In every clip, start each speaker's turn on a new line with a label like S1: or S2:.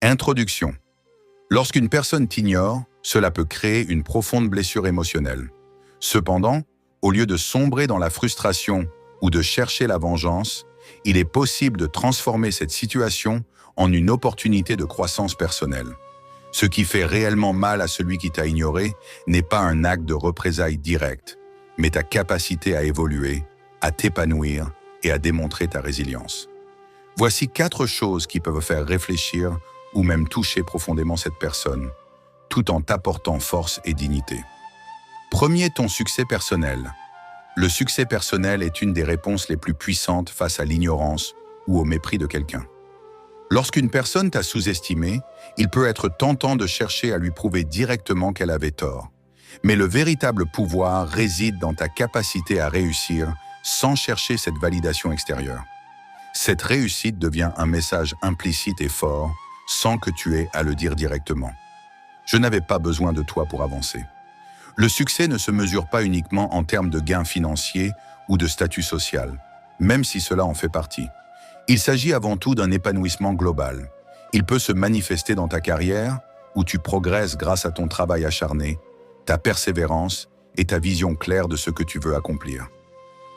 S1: Introduction. Lorsqu'une personne t'ignore, cela peut créer une profonde blessure émotionnelle. Cependant, au lieu de sombrer dans la frustration ou de chercher la vengeance, il est possible de transformer cette situation en une opportunité de croissance personnelle. Ce qui fait réellement mal à celui qui t'a ignoré n'est pas un acte de représailles direct, mais ta capacité à évoluer, à t'épanouir et à démontrer ta résilience. Voici 4 choses qui peuvent faire réfléchir ou même toucher profondément cette personne, tout en t'apportant force et dignité. Premier, ton succès personnel. Le succès personnel est une des réponses les plus puissantes face à l'ignorance ou au mépris de quelqu'un. Lorsqu'une personne t'a sous-estimé, il peut être tentant de chercher à lui prouver directement qu'elle avait tort. Mais le véritable pouvoir réside dans ta capacité à réussir sans chercher cette validation extérieure. Cette réussite devient un message implicite et fort, sans que tu aies à le dire directement. Je n'avais pas besoin de toi pour avancer. Le succès ne se mesure pas uniquement en termes de gains financiers ou de statut social, même si cela en fait partie. Il s'agit avant tout d'un épanouissement global. Il peut se manifester dans ta carrière, où tu progresses grâce à ton travail acharné, ta persévérance et ta vision claire de ce que tu veux accomplir.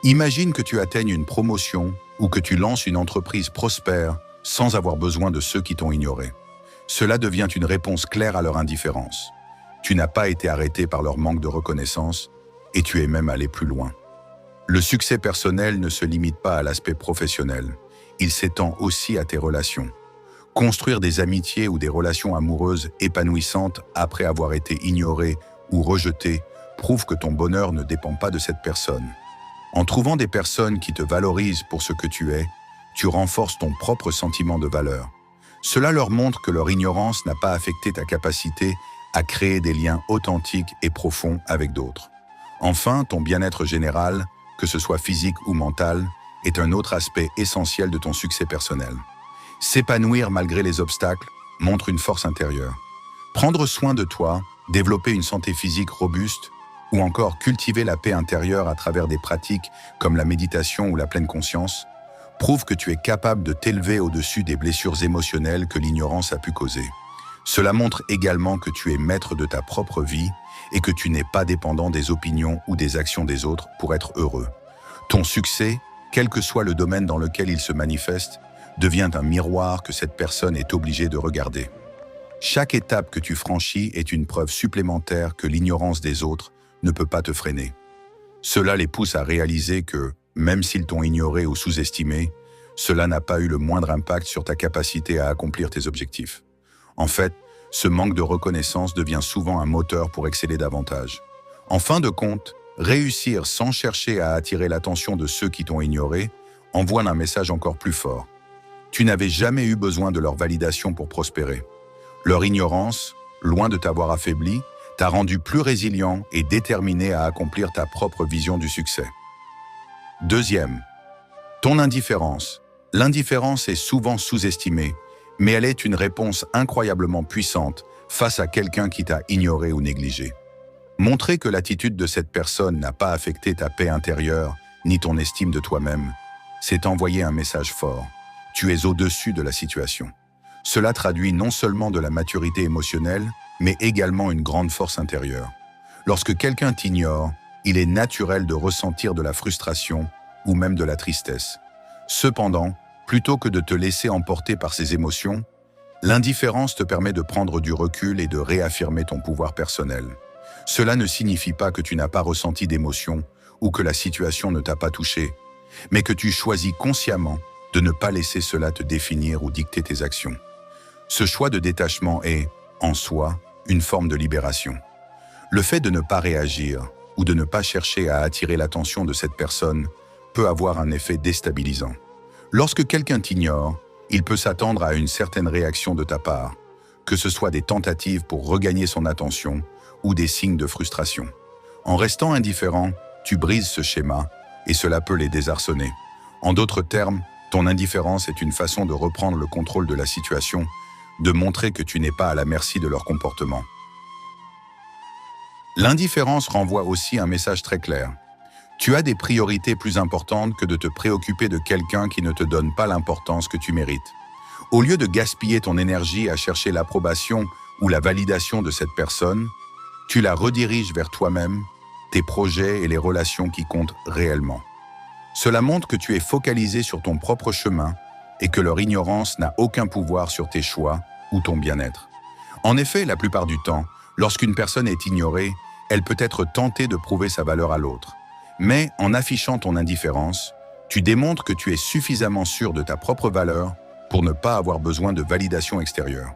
S1: Imagine que tu atteignes une promotion ou que tu lances une entreprise prospère sans avoir besoin de ceux qui t'ont ignoré. Cela devient une réponse claire à leur indifférence. Tu n'as pas été arrêté par leur manque de reconnaissance et tu es même allé plus loin. Le succès personnel ne se limite pas à l'aspect professionnel. Il s'étend aussi à tes relations. Construire des amitiés ou des relations amoureuses épanouissantes après avoir été ignoré ou rejeté prouve que ton bonheur ne dépend pas de cette personne. En trouvant des personnes qui te valorisent pour ce que tu es, tu renforces ton propre sentiment de valeur. Cela leur montre que leur ignorance n'a pas affecté ta capacité à créer des liens authentiques et profonds avec d'autres. Enfin, ton bien-être général, que ce soit physique ou mental, est un autre aspect essentiel de ton succès personnel. S'épanouir malgré les obstacles montre une force intérieure. Prendre soin de toi, développer une santé physique robuste, ou encore cultiver la paix intérieure à travers des pratiques comme la méditation ou la pleine conscience, prouve que tu es capable de t'élever au-dessus des blessures émotionnelles que l'ignorance a pu causer. Cela montre également que tu es maître de ta propre vie et que tu n'es pas dépendant des opinions ou des actions des autres pour être heureux. Ton succès, quel que soit le domaine dans lequel il se manifeste, devient un miroir que cette personne est obligée de regarder. Chaque étape que tu franchis est une preuve supplémentaire que l'ignorance des autres ne peut pas te freiner. Cela les pousse à réaliser que, même s'ils t'ont ignoré ou sous-estimé, cela n'a pas eu le moindre impact sur ta capacité à accomplir tes objectifs. En fait, ce manque de reconnaissance devient souvent un moteur pour exceller davantage. En fin de compte, réussir sans chercher à attirer l'attention de ceux qui t'ont ignoré envoie un message encore plus fort. Tu n'avais jamais eu besoin de leur validation pour prospérer. Leur ignorance, loin de t'avoir affaibli, t'a rendu plus résilient et déterminé à accomplir ta propre vision du succès. Deuxième, ton indifférence. L'indifférence est souvent sous-estimée, mais elle est une réponse incroyablement puissante face à quelqu'un qui t'a ignoré ou négligé. Montrer que l'attitude de cette personne n'a pas affecté ta paix intérieure ni ton estime de toi-même, c'est envoyer un message fort. Tu es au-dessus de la situation. Cela traduit non seulement de la maturité émotionnelle, mais également une grande force intérieure. Lorsque quelqu'un t'ignore, il est naturel de ressentir de la frustration ou même de la tristesse. Cependant, plutôt que de te laisser emporter par ces émotions, l'indifférence te permet de prendre du recul et de réaffirmer ton pouvoir personnel. Cela ne signifie pas que tu n'as pas ressenti d'émotion ou que la situation ne t'a pas touché, mais que tu choisis consciemment de ne pas laisser cela te définir ou dicter tes actions. Ce choix de détachement est, en soi, une forme de libération. Le fait de ne pas réagir ou de ne pas chercher à attirer l'attention de cette personne peut avoir un effet déstabilisant. Lorsque quelqu'un t'ignore, il peut s'attendre à une certaine réaction de ta part, que ce soit des tentatives pour regagner son attention ou des signes de frustration. En restant indifférent, tu brises ce schéma et cela peut les désarçonner. En d'autres termes, ton indifférence est une façon de reprendre le contrôle de la situation, de montrer que tu n'es pas à la merci de leur comportement. L'indifférence renvoie aussi un message très clair. Tu as des priorités plus importantes que de te préoccuper de quelqu'un qui ne te donne pas l'importance que tu mérites. Au lieu de gaspiller ton énergie à chercher l'approbation ou la validation de cette personne, tu la rediriges vers toi-même, tes projets et les relations qui comptent réellement. Cela montre que tu es focalisé sur ton propre chemin et que leur ignorance n'a aucun pouvoir sur tes choix ou ton bien-être. En effet, la plupart du temps, lorsqu'une personne est ignorée, elle peut être tentée de prouver sa valeur à l'autre. Mais en affichant ton indifférence, tu démontres que tu es suffisamment sûr de ta propre valeur pour ne pas avoir besoin de validation extérieure.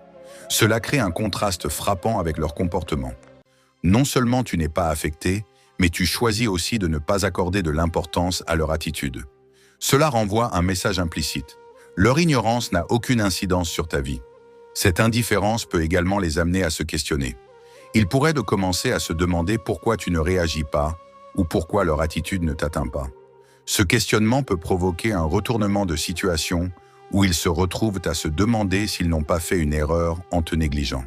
S1: Cela crée un contraste frappant avec leur comportement. Non seulement tu n'es pas affecté, mais tu choisis aussi de ne pas accorder de l'importance à leur attitude. Cela renvoie un message implicite. Leur ignorance n'a aucune incidence sur ta vie. Cette indifférence peut également les amener à se questionner. Ils pourraient commencer à se demander pourquoi tu ne réagis pas ou pourquoi leur attitude ne t'atteint pas. Ce questionnement peut provoquer un retournement de situation où ils se retrouvent à se demander s'ils n'ont pas fait une erreur en te négligeant.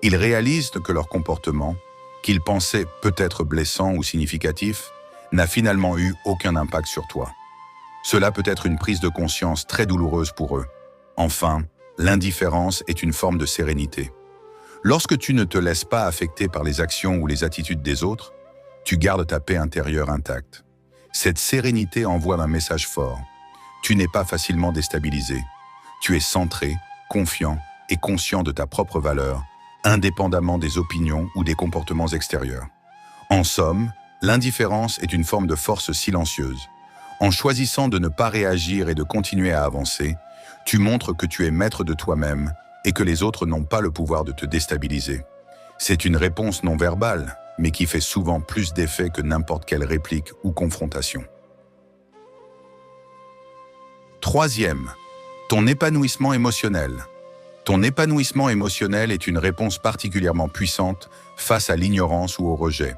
S1: Ils réalisent que leur comportement, qu'ils pensaient peut-être blessant ou significatif, n'a finalement eu aucun impact sur toi. Cela peut être une prise de conscience très douloureuse pour eux. Enfin, l'indifférence est une forme de sérénité. Lorsque tu ne te laisses pas affecter par les actions ou les attitudes des autres, tu gardes ta paix intérieure intacte. Cette sérénité envoie un message fort. Tu n'es pas facilement déstabilisé. Tu es centré, confiant et conscient de ta propre valeur, indépendamment des opinions ou des comportements extérieurs. En somme, l'indifférence est une forme de force silencieuse. En choisissant de ne pas réagir et de continuer à avancer, tu montres que tu es maître de toi-même et que les autres n'ont pas le pouvoir de te déstabiliser. C'est une réponse non verbale, mais qui fait souvent plus d'effet que n'importe quelle réplique ou confrontation. Troisième, ton épanouissement émotionnel. Ton épanouissement émotionnel est une réponse particulièrement puissante face à l'ignorance ou au rejet.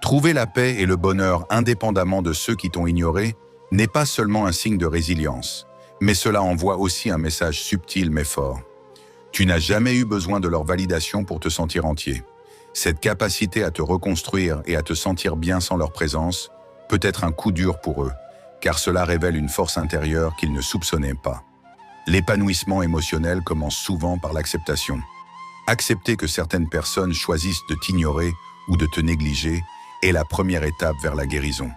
S1: Trouver la paix et le bonheur indépendamment de ceux qui t'ont ignoré n'est pas seulement un signe de résilience, mais cela envoie aussi un message subtil mais fort. Tu n'as jamais eu besoin de leur validation pour te sentir entier. Cette capacité à te reconstruire et à te sentir bien sans leur présence peut être un coup dur pour eux, car cela révèle une force intérieure qu'ils ne soupçonnaient pas. L'épanouissement émotionnel commence souvent par l'acceptation. Accepter que certaines personnes choisissent de t'ignorer ou de te négliger est la première étape vers la guérison.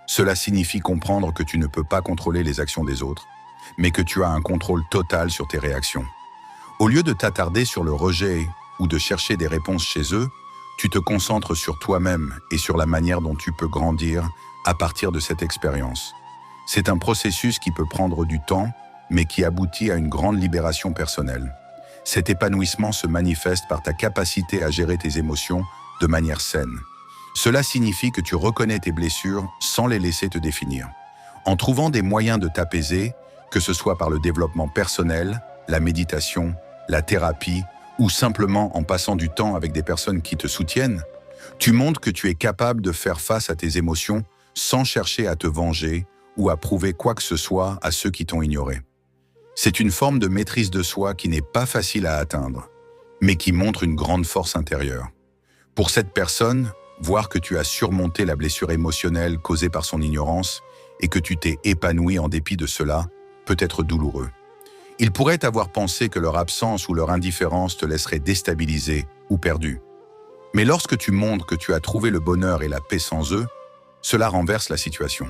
S1: Cela signifie comprendre que tu ne peux pas contrôler les actions des autres, mais que tu as un contrôle total sur tes réactions. Au lieu de t'attarder sur le rejet ou de chercher des réponses chez eux, tu te concentres sur toi-même et sur la manière dont tu peux grandir à partir de cette expérience. C'est un processus qui peut prendre du temps, mais qui aboutit à une grande libération personnelle. Cet épanouissement se manifeste par ta capacité à gérer tes émotions de manière saine. Cela signifie que tu reconnais tes blessures sans les laisser te définir. En trouvant des moyens de t'apaiser, que ce soit par le développement personnel, la méditation, la thérapie, ou simplement en passant du temps avec des personnes qui te soutiennent, tu montres que tu es capable de faire face à tes émotions sans chercher à te venger ou à prouver quoi que ce soit à ceux qui t'ont ignoré. C'est une forme de maîtrise de soi qui n'est pas facile à atteindre, mais qui montre une grande force intérieure. Pour cette personne, voir que tu as surmonté la blessure émotionnelle causée par son ignorance et que tu t'es épanoui en dépit de cela peut être douloureux. Ils pourraient avoir pensé que leur absence ou leur indifférence te laisserait déstabilisé ou perdu. Mais lorsque tu montres que tu as trouvé le bonheur et la paix sans eux, cela renverse la situation.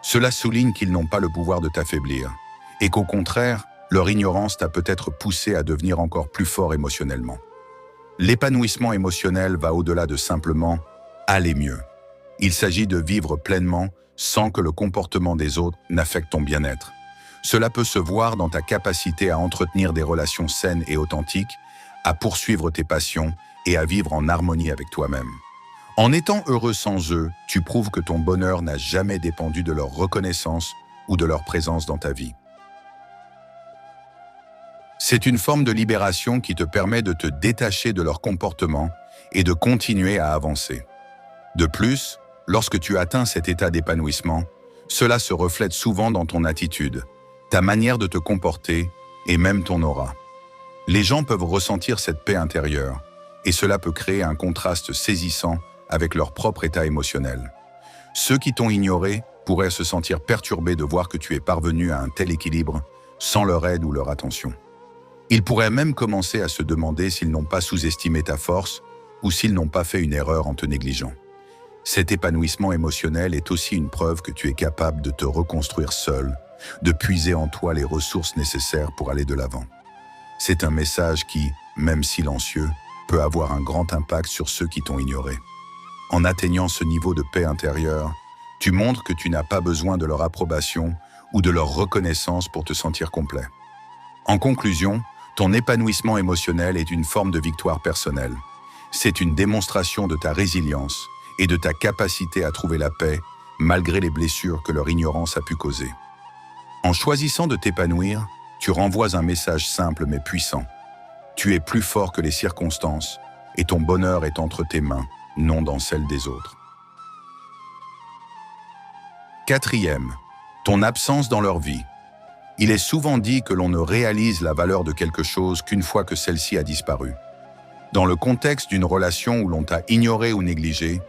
S1: Cela souligne qu'ils n'ont pas le pouvoir de t'affaiblir, et qu'au contraire, leur ignorance t'a peut-être poussé à devenir encore plus fort émotionnellement. L'épanouissement émotionnel va au-delà de simplement « aller mieux ». Il s'agit de vivre pleinement sans que le comportement des autres n'affecte ton bien-être. Cela peut se voir dans ta capacité à entretenir des relations saines et authentiques, à poursuivre tes passions et à vivre en harmonie avec toi-même. En étant heureux sans eux, tu prouves que ton bonheur n'a jamais dépendu de leur reconnaissance ou de leur présence dans ta vie. C'est une forme de libération qui te permet de te détacher de leur comportement et de continuer à avancer. De plus, lorsque tu atteins cet état d'épanouissement, cela se reflète souvent dans ton attitude, ta manière de te comporter et même ton aura. Les gens peuvent ressentir cette paix intérieure et cela peut créer un contraste saisissant avec leur propre état émotionnel. Ceux qui t'ont ignoré pourraient se sentir perturbés de voir que tu es parvenu à un tel équilibre sans leur aide ou leur attention. Ils pourraient même commencer à se demander s'ils n'ont pas sous-estimé ta force ou s'ils n'ont pas fait une erreur en te négligeant. Cet épanouissement émotionnel est aussi une preuve que tu es capable de te reconstruire seul, de puiser en toi les ressources nécessaires pour aller de l'avant. C'est un message qui, même silencieux, peut avoir un grand impact sur ceux qui t'ont ignoré. En atteignant ce niveau de paix intérieure, tu montres que tu n'as pas besoin de leur approbation ou de leur reconnaissance pour te sentir complet. En conclusion, ton épanouissement émotionnel est une forme de victoire personnelle. C'est une démonstration de ta résilience et de ta capacité à trouver la paix malgré les blessures que leur ignorance a pu causer. En choisissant de t'épanouir, tu renvoies un message simple mais puissant. Tu es plus fort que les circonstances et ton bonheur est entre tes mains, non dans celles des autres. Quatrième, ton absence dans leur vie. Il est souvent dit que l'on ne réalise la valeur de quelque chose qu'une fois que celle-ci a disparu. Dans le contexte d'une relation où l'on t'a ignoré ou négligé,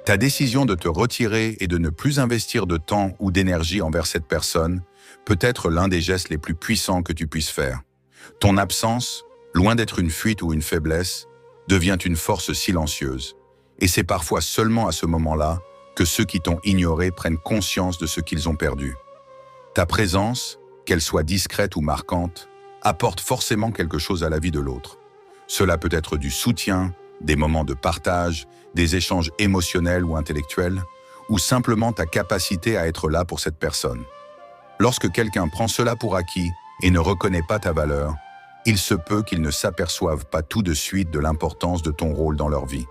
S1: ta décision de te retirer et de ne plus investir de temps ou d'énergie envers cette personne peut être l'un des gestes les plus puissants que tu puisses faire. Ton absence, loin d'être une fuite ou une faiblesse, devient une force silencieuse. Et c'est parfois seulement à ce moment-là que ceux qui t'ont ignoré prennent conscience de ce qu'ils ont perdu. Ta présence, qu'elle soit discrète ou marquante, apporte forcément quelque chose à la vie de l'autre. Cela peut être du soutien, des moments de partage, des échanges émotionnels ou intellectuels, ou simplement ta capacité à être là pour cette personne. Lorsque quelqu'un prend cela pour acquis et ne reconnaît pas ta valeur, il se peut qu'ils ne s'aperçoivent pas tout de suite de l'importance de ton rôle dans leur vie.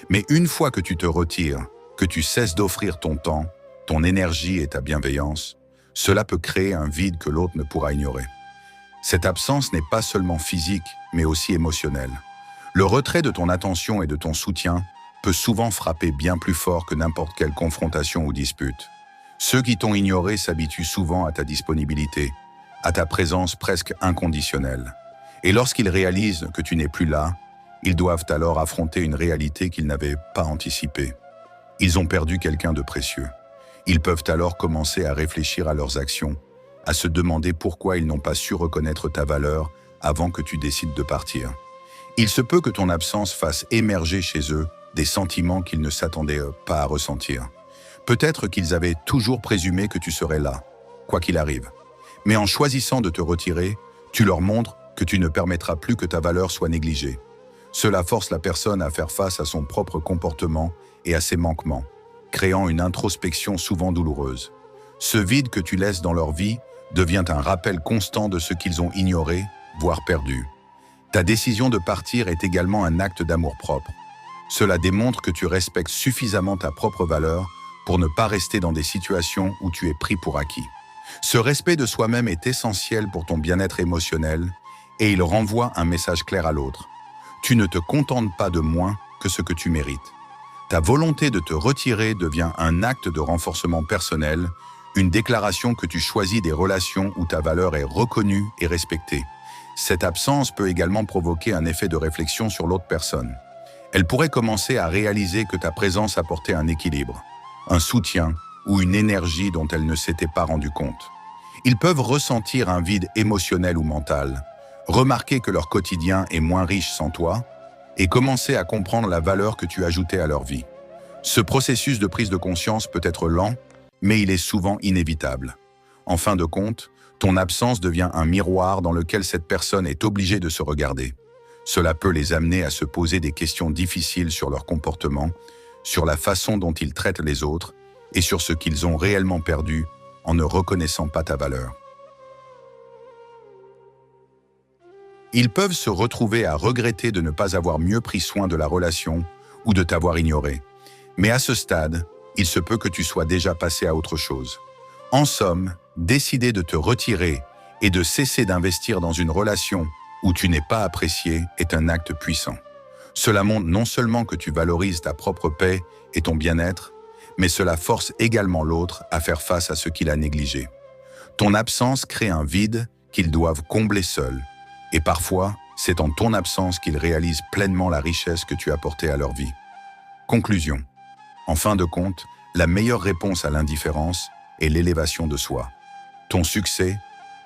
S1: Mais une fois que tu te retires, que tu cesses d'offrir ton temps, ton énergie et ta bienveillance, cela peut créer un vide que l'autre ne pourra ignorer. Cette absence n'est pas seulement physique, mais aussi émotionnelle. Le retrait de ton attention et de ton soutien peut souvent frapper bien plus fort que n'importe quelle confrontation ou dispute. Ceux qui t'ont ignoré s'habituent souvent à ta disponibilité, à ta présence presque inconditionnelle. Et lorsqu'ils réalisent que tu n'es plus là, ils doivent alors affronter une réalité qu'ils n'avaient pas anticipée. Ils ont perdu quelqu'un de précieux. Ils peuvent alors commencer à réfléchir à leurs actions, à se demander pourquoi ils n'ont pas su reconnaître ta valeur avant que tu décides de partir. Il se peut que ton absence fasse émerger chez eux des sentiments qu'ils ne s'attendaient pas à ressentir. Peut-être qu'ils avaient toujours présumé que tu serais là, quoi qu'il arrive. Mais en choisissant de te retirer, tu leur montres que tu ne permettras plus que ta valeur soit négligée. Cela force la personne à faire face à son propre comportement et à ses manquements, créant une introspection souvent douloureuse. Ce vide que tu laisses dans leur vie devient un rappel constant de ce qu'ils ont ignoré, voire perdu. Ta décision de partir est également un acte d'amour-propre. Cela démontre que tu respectes suffisamment ta propre valeur pour ne pas rester dans des situations où tu es pris pour acquis. Ce respect de soi-même est essentiel pour ton bien-être émotionnel et il renvoie un message clair à l'autre. Tu ne te contentes pas de moins que ce que tu mérites. Ta volonté de te retirer devient un acte de renforcement personnel, une déclaration que tu choisis des relations où ta valeur est reconnue et respectée. Cette absence peut également provoquer un effet de réflexion sur l'autre personne. Elle pourrait commencer à réaliser que ta présence apportait un équilibre, un soutien ou une énergie dont elle ne s'était pas rendue compte. Ils peuvent ressentir un vide émotionnel ou mental, remarquer que leur quotidien est moins riche sans toi et commencer à comprendre la valeur que tu ajoutais à leur vie. Ce processus de prise de conscience peut être lent, mais il est souvent inévitable. En fin de compte, ton absence devient un miroir dans lequel cette personne est obligée de se regarder. Cela peut les amener à se poser des questions difficiles sur leur comportement, sur la façon dont ils traitent les autres et sur ce qu'ils ont réellement perdu en ne reconnaissant pas ta valeur. Ils peuvent se retrouver à regretter de ne pas avoir mieux pris soin de la relation ou de t'avoir ignoré. Mais à ce stade, il se peut que tu sois déjà passé à autre chose. En somme, décider de te retirer et de cesser d'investir dans une relation où tu n'es pas apprécié est un acte puissant. Cela montre non seulement que tu valorises ta propre paix et ton bien-être, mais cela force également l'autre à faire face à ce qu'il a négligé. Ton absence crée un vide qu'ils doivent combler seuls. Et parfois, c'est en ton absence qu'ils réalisent pleinement la richesse que tu as apportée à leur vie. Conclusion. En fin de compte, la meilleure réponse à l'indifférence est l'élévation de soi. Ton succès,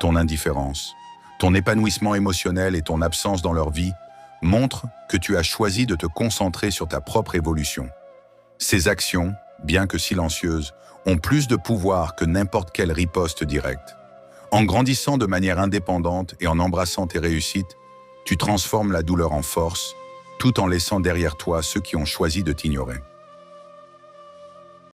S1: ton indifférence, ton épanouissement émotionnel et ton absence dans leur vie montrent que tu as choisi de te concentrer sur ta propre évolution. Ces actions, bien que silencieuses, ont plus de pouvoir que n'importe quelle riposte directe. En grandissant de manière indépendante et en embrassant tes réussites, tu transformes la douleur en force, tout en laissant derrière toi ceux qui ont choisi de t'ignorer.